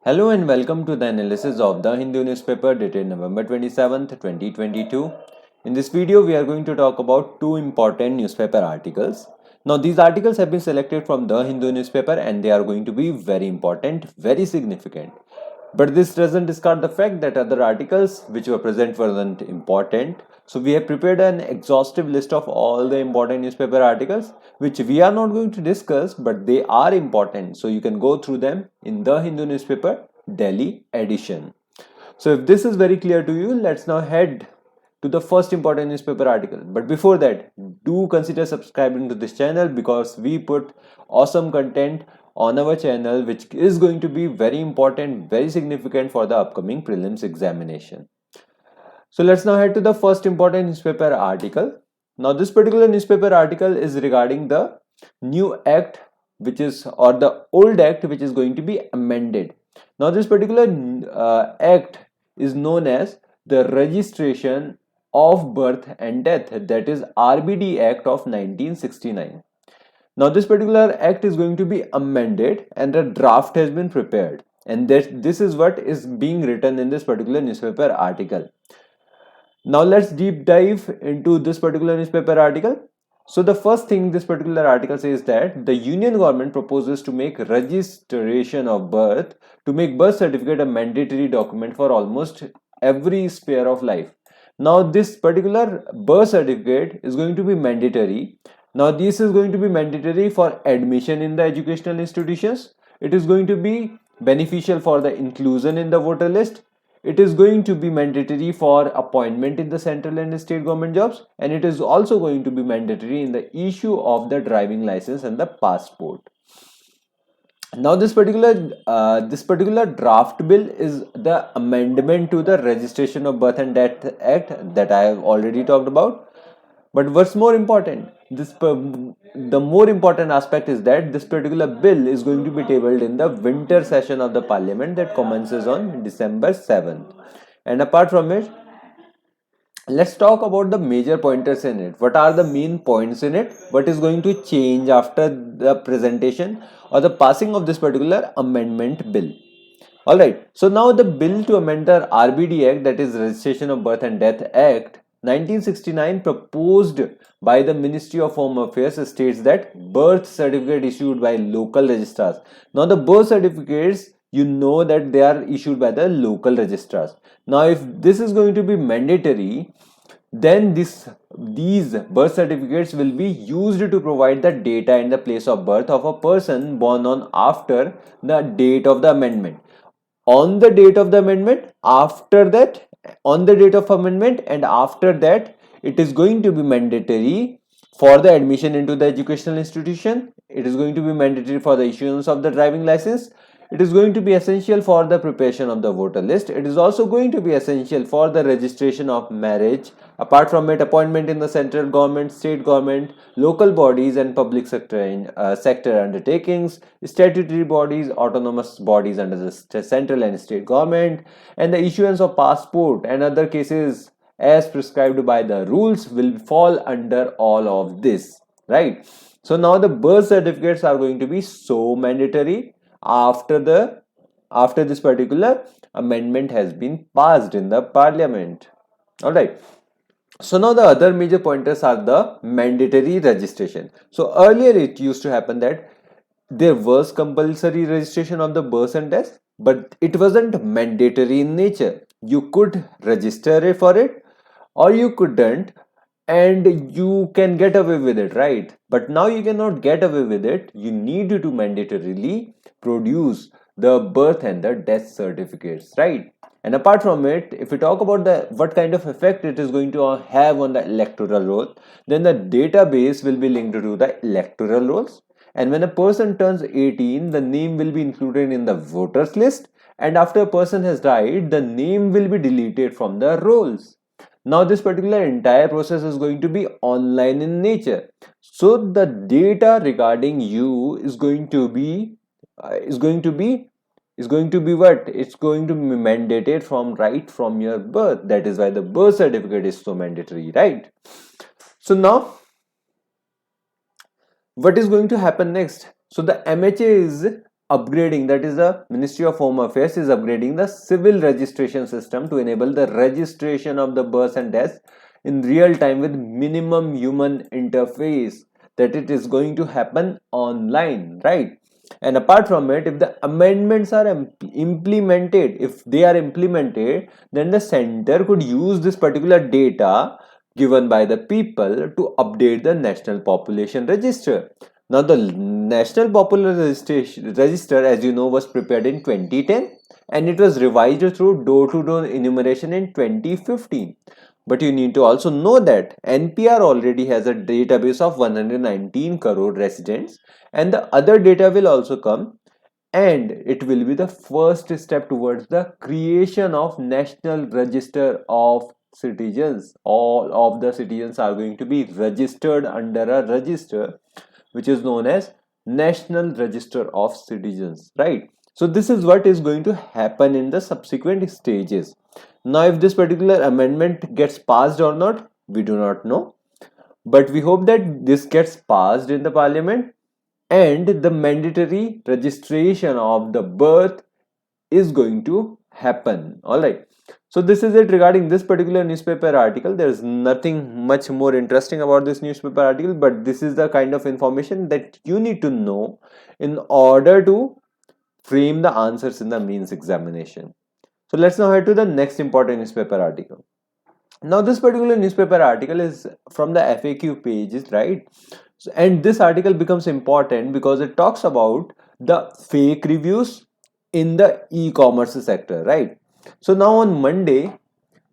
Hello and welcome to the analysis of the Hindu newspaper dated November 27th, 2022. In this video, we are going to talk about two important newspaper articles. Now, these articles have been selected from the Hindu newspaper and they are going to be very important, very significant. But this doesn't discard the fact that other articles which were present weren't important. So we have prepared an exhaustive list of all the important newspaper articles which we are not going to discuss, but they are important. So you can go through them in the Hindu newspaper Delhi edition. So if this is very clear to you, let's now head to the first important newspaper article. But before that, do consider subscribing to this channel because we put awesome content on our channel which is going to be very important, very significant for the upcoming prelims examination. So let's now head to the first important newspaper article. Now this particular newspaper article is regarding the new act or the old act which is going to be amended. Now this particular act is known as the Registration of Birth and Death, that is RBD Act of 1969. Now this particular act is going to be amended and a draft has been prepared, and this is what is being written in this particular newspaper article. Now let's deep dive into this particular newspaper article. So the first thing this particular article says that the union government proposes to make registration of birth, to make birth certificate a mandatory document for almost every sphere of life. Now this particular birth certificate is going to be mandatory. Now this is going to be mandatory for admission in the educational institutions. It is going to be beneficial for the inclusion in the voter list. It is going to be mandatory for appointment in the central and state government jobs, and it is also going to be mandatory in the issue of the driving license and the passport. Now this particular draft bill is the amendment to the Registration of Birth and Death Act that I have already talked about. But what's more important, the more important aspect is that this particular bill is going to be tabled in the winter session of the parliament that commences on December 7th. And apart from it, let's talk about the major pointers in it. What are the main points in it? What is going to change after the presentation or the passing of this particular amendment bill? Alright, so now the bill to amend the RBD Act, that is Registration of Birth and Death Act 1969, proposed by the Ministry of Home Affairs, states that birth certificate issued by local registrars. Now the birth certificates, you know that they are issued by the local registrars. Now if this is going to be mandatory, then these birth certificates will be used to provide the data and the place of birth of a person born on after the date of the amendment. On the date of the amendment, after that, on the date of amendment, and after that, it is going to be mandatory for the admission into the educational institution. It is going to be mandatory for the issuance of the driving license. It is going to be essential for the preparation of the voter list. It is also going to be essential for the registration of marriage. Apart from it, appointment in the central government, state government, local bodies and public sector undertakings, statutory bodies, autonomous bodies under the central and state government, and the issuance of passport and other cases as prescribed by the rules will fall under all of this, right? So now the birth certificates are going to be so mandatory after this particular amendment has been passed in the parliament. All right. So now the other major pointers are the mandatory registration. So earlier it used to happen that there was compulsory registration of the birth and death, but it wasn't mandatory in nature. You could register for it or you couldn't, and you can get away with it, right? But now you cannot get away with it. You need to mandatorily produce the birth and the death certificates, right? And apart from it, if we talk about what kind of effect it is going to have on the electoral roll, then the database will be linked to the electoral rolls. And when a person turns 18, the name will be included in the voters list. And after a person has died, the name will be deleted from the rolls. Now this particular entire process is going to be online in nature. So the data regarding you is going to be what? It's going to be mandated from your birth. That is why the birth certificate is so mandatory, right? So now what is going to happen next? So the MHA is upgrading, that is the Ministry of Home Affairs is upgrading the civil registration system to enable the registration of the births and deaths in real time with minimum human interface, that it is going to happen online, right? And apart from it, if the amendments are implemented, then the center could use this particular data given by the people to update the national population register. Now the national population register, as you know, was prepared in 2010 and it was revised through door-to-door enumeration in 2015. But you need to also know that NPR already has a database of 119 crore residents, and the other data will also come, and it will be the first step towards the creation of National Register of Citizens. All of the citizens are going to be registered under a register which is known as National Register of Citizens, right? So this is what is going to happen in the subsequent stages. Now, if this particular amendment gets passed or not, we do not know. But we hope that this gets passed in the parliament and the mandatory registration of the birth is going to happen. Alright. So this is it regarding this particular newspaper article. There is nothing much more interesting about this newspaper article, but this is the kind of information that you need to know in order to frame the answers in the mains examination. So let's now head to the next important newspaper article. Now this particular newspaper article is from the FAQ pages, right? And this article becomes important because it talks about the fake reviews in the e-commerce sector, right? So now on Monday,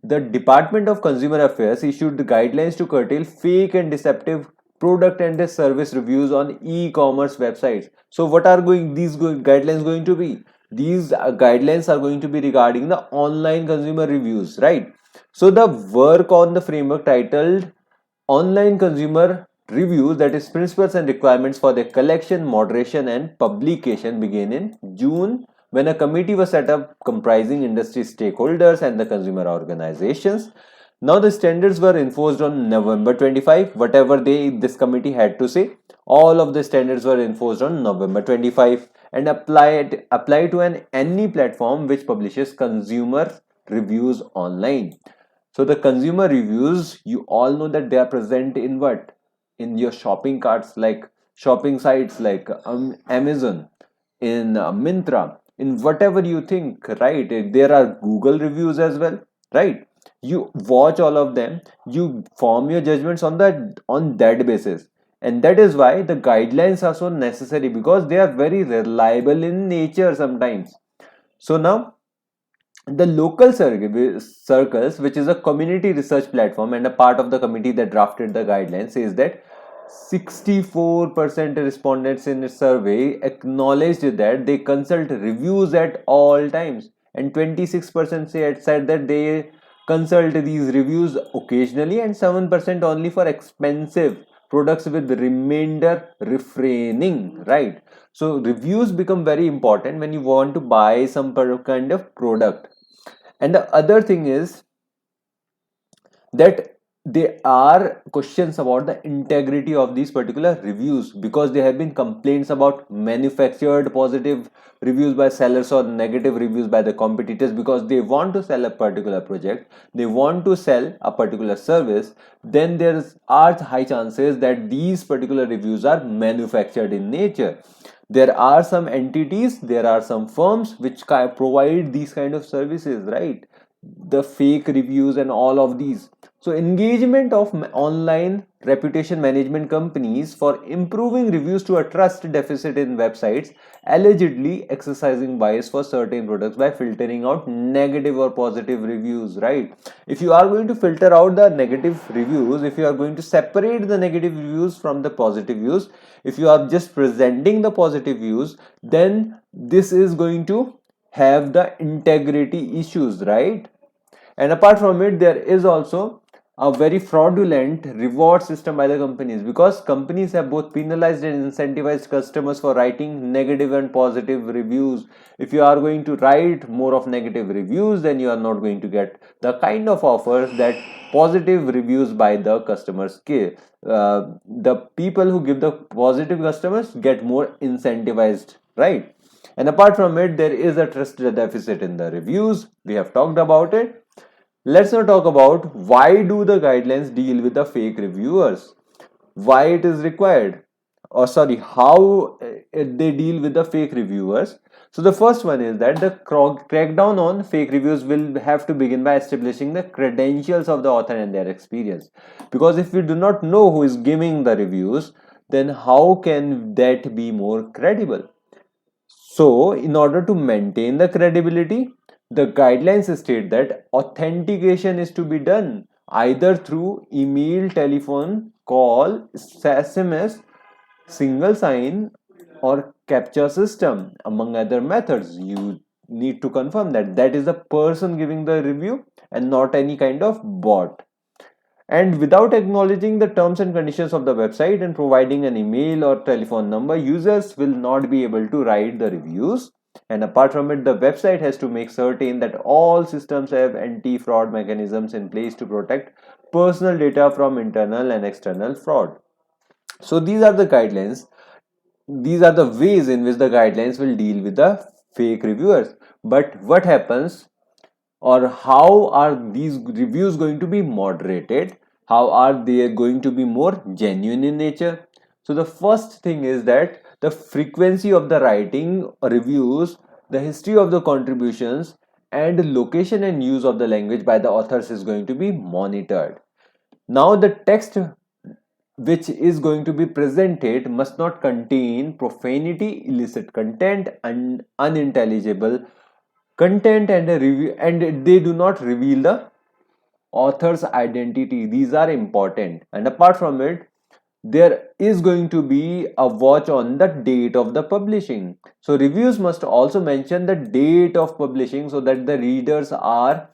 the Department of Consumer Affairs issued the guidelines to curtail fake and deceptive product and service reviews on e-commerce websites. So what are these guidelines going to be? These guidelines are going to be regarding the online consumer reviews, right? So the work on the framework titled Online Consumer Reviews, that is Principles and Requirements for their Collection, Moderation and Publication, began in June when a committee was set up comprising industry stakeholders and the consumer organizations. Now the standards were enforced on November 25. Whatever this committee had to say, all of the standards were enforced on November 25 and apply to any platform which publishes consumer reviews online. So the consumer reviews, you all know that they are present in what? In your shopping carts, like shopping sites like Amazon, in Myntra, in whatever you think, right? There are Google reviews as well, right? You watch all of them, you form your judgments on that basis, and that is why the guidelines are so necessary, because they are very reliable in nature sometimes. So now the local circles, which is a community research platform and a part of the committee that drafted the guidelines, says that 64% respondents in a survey acknowledged that they consult reviews at all times, and 26% said that they consult these reviews occasionally, and 7% only for expensive products, with the remainder refraining, right? So reviews become very important when you want to buy some kind of product. And the other thing is that there are questions about the integrity of these particular reviews, because there have been complaints about manufactured positive reviews by sellers or negative reviews by the competitors, because they want to sell a particular project, they want to sell a particular service, then there are high chances that these particular reviews are manufactured in nature. There are some entities, there are some firms which provide these kind of services, right? The fake reviews and all of these. So engagement of online reputation management companies for improving reviews to a trust deficit in websites allegedly exercising bias for certain products by filtering out negative or positive reviews, right? If you are going to filter out the negative reviews, if you are going to separate the negative reviews from the positive views, if you are just presenting the positive views, then this is going to have the integrity issues, right? And apart from it, there is also a very fraudulent reward system by the companies, because companies have both penalized and incentivized customers for writing negative and positive reviews. If you are going to write more of negative reviews, then you are not going to get the kind of offers that positive reviews by the customers give. The people who give the positive customers get more incentivized, right? And apart from it, there is a trust deficit in the reviews. We have talked about it. Let's now talk about why do the guidelines deal with the fake reviewers? Why it is required? Or sorry, how they deal with the fake reviewers. So the first one is that the crackdown on fake reviews will have to begin by establishing the credentials of the author and their experience. Because if we do not know who is giving the reviews, then how can that be more credible? So, in order to maintain the credibility, the guidelines state that authentication is to be done either through email, telephone, call, SMS, single sign, or captcha system. Among other methods, you need to confirm that that is the person giving the review and not any kind of bot. And without acknowledging the terms and conditions of the website and providing an email or telephone number, users will not be able to write the reviews. And apart from it, the website has to make certain that all systems have anti-fraud mechanisms in place to protect personal data from internal and external fraud. So these are the guidelines. These are the ways in which the guidelines will deal with the fake reviewers. But what happens, or how are these reviews going to be moderated? How are they going to be more genuine in nature? So the first thing is that the frequency of the writing reviews, the history of the contributions, and location and use of the language by the authors is going to be monitored. Now the text which is going to be presented must not contain profanity, illicit content, and unintelligible content, and a review, and they do not reveal the author's identity. These are important. And apart from it, there is going to be a watch on the date of the publishing. So reviews must also mention the date of publishing so that the readers are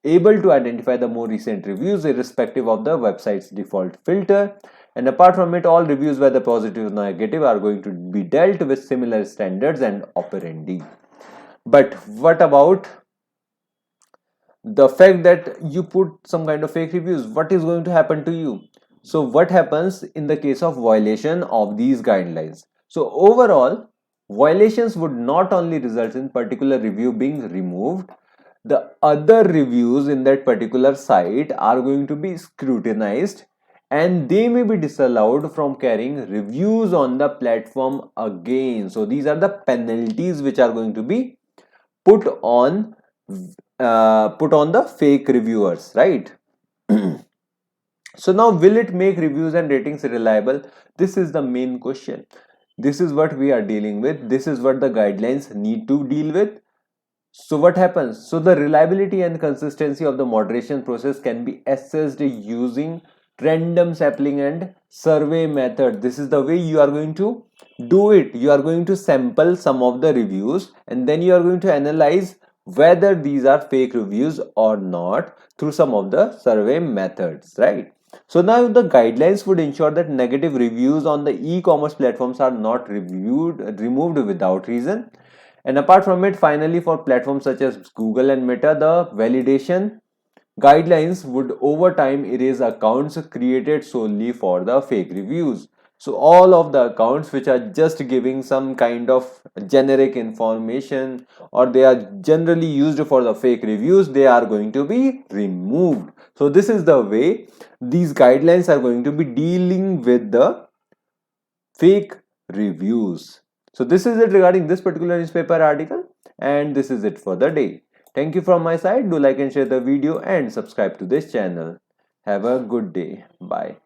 able to identify the more recent reviews irrespective of the website's default filter. And apart from it, all reviews, whether positive or negative, are going to be dealt with similar standards and operandi. But what about the fact that you put some kind of fake reviews? What is going to happen to you? So what happens in the case of violation of these guidelines? So overall, violations would not only result in particular review being removed, the other reviews in that particular site are going to be scrutinized and they may be disallowed from carrying reviews on the platform again. So these are the penalties which are going to be put on the fake reviewers, right? So now, will it make reviews and ratings reliable? This is the main question. This is what we are dealing with. This is what the guidelines need to deal with. So what happens? So the reliability and consistency of the moderation process can be assessed using random sampling and survey method. This is the way you are going to do it. You are going to sample some of the reviews and then you are going to analyze whether these are fake reviews or not through some of the survey methods, right? So now the guidelines would ensure that negative reviews on the e-commerce platforms are not removed without reason. And apart from it, finally, for platforms such as Google and Meta, the validation guidelines would over time erase accounts created solely for the fake reviews. So all of the accounts which are just giving some kind of generic information or they are generally used for the fake reviews, they are going to be removed. So this is the way these guidelines are going to be dealing with the fake reviews. So this is it regarding this particular newspaper article, and this is it for the day. Thank you from my side. Do like and share the video and subscribe to this channel. Have a good day. Bye.